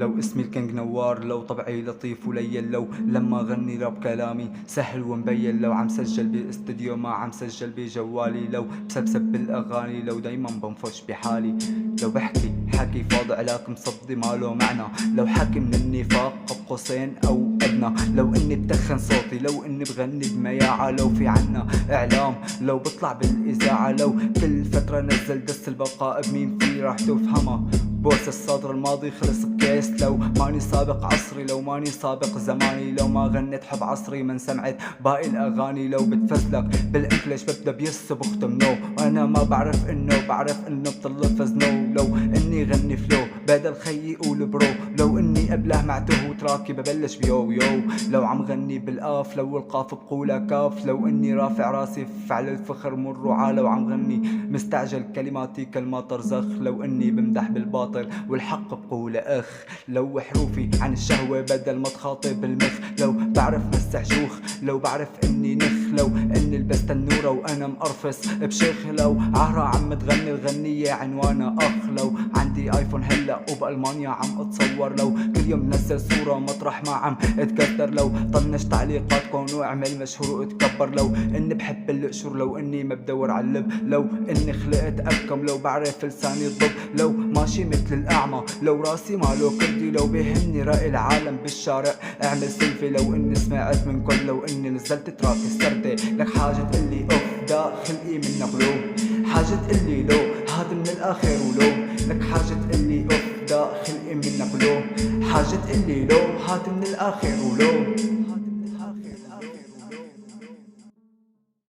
لو اسمي الكينج نوار، لو طبعي لطيف ولين، لو لما غني راب كلامي سهل ومبين، لو عم سجل باستديو ما عم سجل بجوالي، لو بسبسب بالاغاني، لو دايما بنفش بحالي، لو بحكي حكي فاضي علاك مصدي ما له معنى، لو حكي من النفاق قب قوسين او ادنى، لو اني بدخن صوتي، لو اني بغني بمياعة، لو في عنا اعلام، لو بطلع بالاذاعة، لو كل فترة نزل دس البقاء بمين فيه راح تفهمها، بوس الصدر الماضي خلص بكيس، لو ماني سابق عصري، لو ماني سابق زماني، لو ما غنيت حب عصري من سمعت باقي الاغاني، لو بتفزلك بالانجليش ببدا بيس بختم نو، وانا ما بعرف انه بعرف انه بتلفظ نو، لو اني غني فلو بدل خيي يقول برو، لو اني ابله معته وتراكي ببلش بيو يو، لو عم غني بالاف لو القاف بقولها كاف، لو اني رافع راسي فعل الفخر من رعاه، لو عم غني مستعجل كلماتي كالمطر زخ، لو اني بمدح بالباطل والحق بقول اخ، لو حروفي عن الشهوة بدل ما تخاطب المخ، لو بعرف مسح جوخ، لو بعرف اني نخ، لو اني لبست النورة وانا مقرفص بشيخ، لو عهرة عم تغني الغنية عنوانها اخ، لو عندي ايفون هلا وبالمانيا عم اتصور، لو كل يوم نزل صورة مطرح ما عم اتكتر، لو طنش تعليقاتكم واعمل مشهور واتكبر، لو اني بحب القشور، لو اني ما بدور على اللب، لو اني خلقت ابكم، لو بعرف لساني الضب، لو ماشي مثل الاعمى، لو راسي ماله كردي، لو بيهمني رأي العالم بالشارع اعمل سيلفي، لو اني سمعت من كل، لو اني نزلت تراك السردة، لك حاجة تقلي اوف دا خلقي منك لو، حاجة تقلي لو هاد من الاخر ولو، لك حاجة تقلي اوف دا خلقي منك لو، حاجة تقلي لو هاد من الاخر ولو.